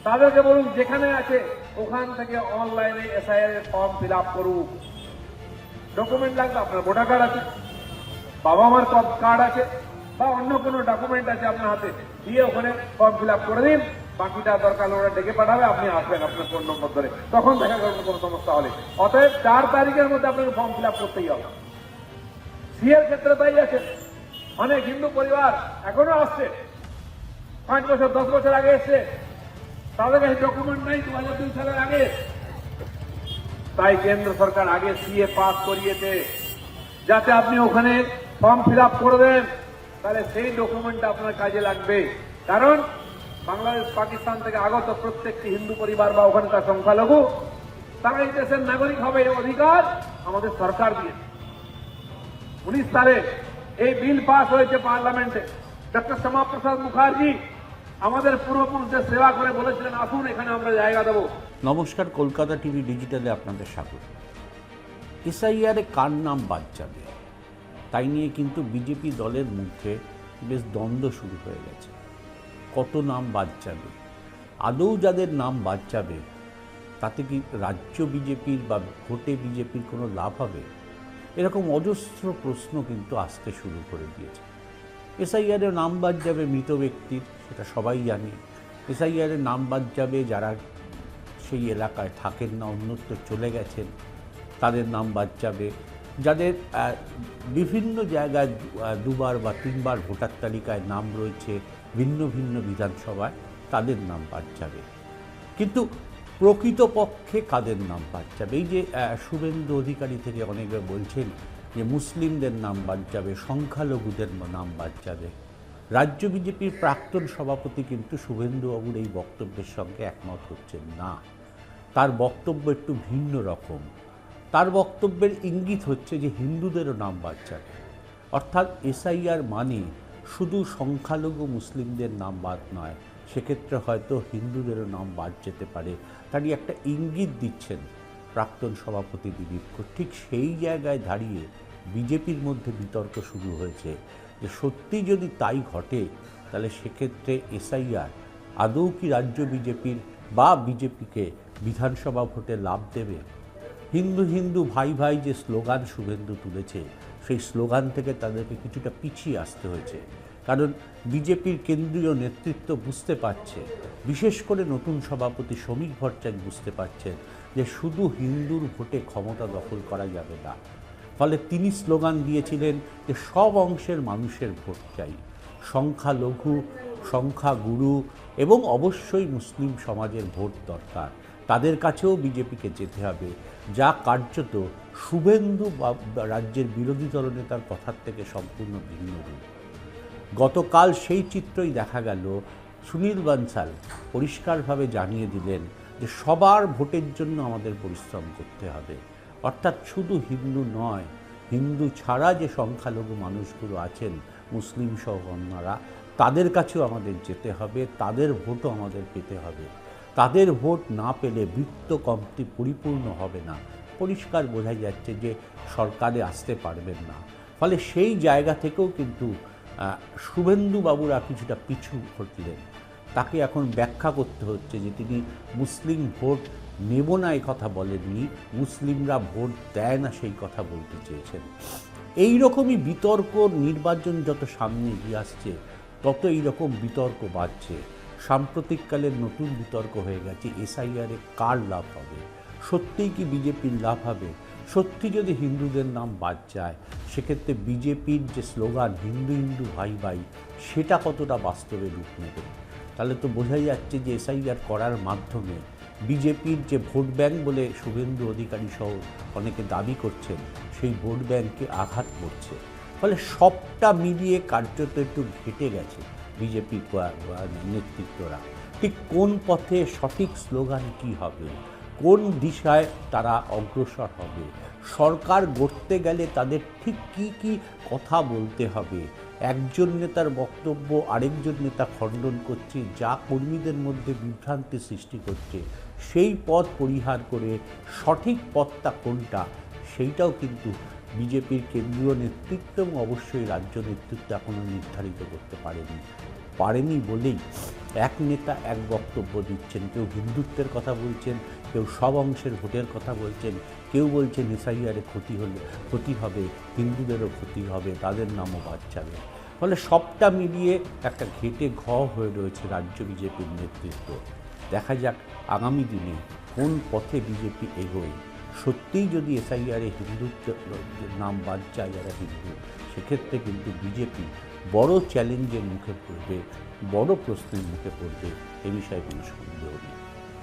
তাদেরকে বলুন যেখানে আছে ওখান থেকে অনলাইনে এসআইআর এর ফর্ম ফিল আপ করুক। ডকুমেন্ট লাগবে, আপনার ভোটার কার্ড আছে, বাবা মার কার্ড আছে, বা অন্য কোনো ডকুমেন্ট আছে আপনার হাতে, দিয়ে ওখানে ফর্ম ফিল আপ করে দিন। বাকিটা দরকার ওরা ডেকে পাঠাবে, আপনি আসবেন আপনার ফোন নম্বর ধরে, তখন দেখা করবেন কোনো সমস্যা হলে। অতএব 4 তারিখের মধ্যে আপনাকে ফর্ম ফিল আপ করতেই হবে। সিএর ক্ষেত্রে তাই আছে, অনেক হিন্দু পরিবার এখনো আসছে 5 বছর 10 বছর আগে এসছে, তাদের কাছে ডকুমেন্ট নাই 2002 সালের আগে। তাই কেন্দ্র সরকার আগে সিএ পাস করিয়েছে, যাতে আপনি ওখানে ফর্ম ফিল আপ করে দেন, তাহলে সেই ডকুমেন্টটা আপনার কাজে লাগবে। কারণ বাংলাদেশ পাকিস্তান থেকে আগত প্রত্যেকটি হিন্দু পরিবার বা ওখানকার সংখ্যালঘু তারা এই দেশের নাগরিক হবে, এই অধিকার আমাদের সরকার দিয়েছে। 19 সালে এই বিল পাস হয়েছে পার্লামেন্টে। ডক্টর শ্যামাপ্রসাদ মুখার্জি আমাদের পূর্বপুরুষদের সেবা করে বলেছিলেন, আসুন এখানে আমরা জায়গা দেবো। নমস্কার, কলকাতা টিভি ডিজিটালে আপনাদের স্বাগত। এসআইআরে কার নাম বাদ যাবে তাই নিয়ে কিন্তু বিজেপি দলের মধ্যে বেশ দ্বন্দ্ব শুরু হয়ে গেছে। কত নাম বাদ যাবে, আদৌ যাদের নাম বাদ যাবে তাতে কি রাজ্য বিজেপির বা ভোটে বিজেপির কোনো লাভ হবে? এরকম অজস্র প্রশ্ন কিন্তু আসতে শুরু করে দিয়েছে। এসআইআরে নাম বাদ যাবে মৃত ব্যক্তির, সেটা সবাই জানে। এসআইআরে নাম বাদ যাবে যারা সেই এলাকায় থাকেন না, অন্যত্র চলে গেছেন, তাদের নাম বাদ যাবে। যাদের বিভিন্ন জায়গায় 2বার বা 3বার ভোটার তালিকায় নাম রয়েছে ভিন্ন ভিন্ন বিধানসভায়, তাদের নাম বাদ যাবে। কিন্তু প্রকৃতপক্ষে কাদের নাম বাদ যাবে? এই যে শুভেন্দু অধিকারী থেকে অনেকে বলছেন যে মুসলিমদের নাম বাদ যাবে, সংখ্যালঘুদের নাম বাদ যাবে। রাজ্য বিজেপির প্রাক্তন সভাপতি কিন্তু শুভেন্দুবাবুর এই বক্তব্যের সঙ্গে একমত হচ্ছেন না। তার বক্তব্য একটু ভিন্ন রকম। তার বক্তব্যের ইঙ্গিত হচ্ছে যে হিন্দুদেরও নাম বাদ যাবে, অর্থাৎ এসআইআর মানে শুধু সংখ্যালঘু মুসলিমদের নাম বাদ নয়, সেক্ষেত্রে হয়তো হিন্দুদেরও নাম বাদ যেতে পারে। তারই একটা ইঙ্গিত দিচ্ছেন প্রাক্তন সভাপতি দিলীপ ঘোষ। ঠিক সেই জায়গায় দাঁড়িয়ে বিজেপির মধ্যে বিতর্ক শুরু হয়েছে যে সত্যি যদি তাই ঘটে তাহলে সেক্ষেত্রে এসআইআর আদৌ কি রাজ্য বিজেপির বা বিজেপিকে বিধানসভা ভোটে লাভ দেবে? হিন্দু হিন্দু ভাই ভাই যে স্লোগান শুভেন্দু তুলেছে, সেই স্লোগান থেকে তাদেরকে কিছুটা পিছিয়ে আসতে হয়েছে। কারণ বিজেপির কেন্দ্রীয় নেতৃত্ব বুঝতে পারছে, বিশেষ করে নতুন সভাপতি শ্রমিক ভট্টাচার্য বুঝতে পারছেন যে শুধু হিন্দুর ভোটে ক্ষমতা দখল করা যাবে না। ফলে তিনি স্লোগান দিয়েছিলেন যে সব অংশের মানুষের ভোট চাই, সংখ্যালঘু, সংখ্যাগুরু এবং অবশ্যই মুসলিম সমাজের ভোট দরকার। তাদের কাছেও বিজেপিকে যেতে হবে, যা কার্যত শুভেন্দু রাজ্যের বিরোধী দলনেতার কথার থেকে সম্পূর্ণ ভিন্ন রূপ। গতকাল সেই চিত্রই দেখা গেল। সুনীল বানসাল পরিষ্কারভাবে জানিয়ে দিলেন যে সবার ভোটের জন্য আমাদের পরিশ্রম করতে হবে, অর্থাৎ শুধু হিন্দু নয়, হিন্দু ছাড়া যে সংখ্যালঘু মানুষগুলো আছেন, মুসলিম সহ অন্যরা, তাদের কাছেও আমাদের যেতে হবে, তাদের ভোটও আমাদের পেতে হবে। তাদের ভোট না পেলে বৃত্ত কমতি পরিপূর্ণ হবে না। পরিষ্কার বোঝা যাচ্ছে যে সরকারে আসতে পারবেন না। ফলে সেই জায়গা থেকেও কিন্তু শুভেন্দুবাবুরা কিছুটা পিছু হটলেন। তাকে এখন ব্যাখ্যা করতে হচ্ছে যে তিনি মুসলিম ভোট নেব না এই কথা বলেননি, মুসলিমরা ভোট দেয় না সেই কথা বলতে চেয়েছেন। এই রকমই বিতর্ক, নির্বাচন যত সামনে এগিয়ে আসছে তত এইরকম বিতর্ক বাড়ছে। সাম্প্রতিককালের নতুন বিতর্ক হয়ে গেছে এসআইআরে কার লাভ হবে। সত্যিই কি বিজেপির লাভ হবে? সত্যি যদি হিন্দুদের নাম বাদ যায়, সেক্ষেত্রে বিজেপির যে স্লোগান হিন্দু হিন্দু ভাই ভাই, সেটা কতটা বাস্তবে রূপ নেবে? তাহলে তো বোঝাই যাচ্ছে যে এসআইআর করার মাধ্যমে বিজেপির যে ভোট ব্যাংক বলে শুভেন্দু অধিকারী সহ অনেকে দাবি করছেন, সেই ভোট ব্যাংকে আঘাত পড়ছে। ফলে সবটা মিলিয়ে কার্যত একটু ঘেটে গেছে বিজেপি নেতৃত্বরা। ঠিক কোন পথে সঠিক স্লোগান কী হবে, কোন দিশায় তারা অগ্রসর হবে, সরকার গড়তে গেলে তাদের ঠিক কী কী কথা বলতে হবে। একজন নেতার বক্তব্য আরেকজন নেতা খণ্ডন করছে, যা কর্মীদের মধ্যে বিভ্রান্তি সৃষ্টি করছে। সেই পথ পরিহার করে সঠিক পথটা কোনটা, সেইটাও কিন্তু বিজেপির কেন্দ্রীয় নেতৃত্ব এবং অবশ্যই রাজ্য নেতৃত্ব এখনও নির্ধারিত করতে পারেনি বলেই এক নেতা এক বক্তব্য দিচ্ছেন, কেউ হিন্দুত্বের কথা বলছেন, কেউ সব অংশের ভোটের কথা বলছেন, কেউ বলছেন এসআইআরে ক্ষতি হবে, হিন্দুদেরও ক্ষতি হবে, তাদের নামও বাদ যাবে। ফলে সবটা মিলিয়ে একটা ঘেটে ঘ হয়ে রয়েছে রাজ্য বিজেপির নেতৃত্ব। দেখা যাক আগামী দিনে কোন পথে বিজেপি এগোয়। সত্যিই যদি এসআইআরে হিন্দুত্বের নাম বাদ যায় যারা হিন্দু, সেক্ষেত্রে কিন্তু বিজেপি বড় চ্যালেঞ্জের মুখে পড়বে, বড় প্রশ্নের মুখে পড়বে, এ বিষয়ে কোনো সন্দেহ নেই।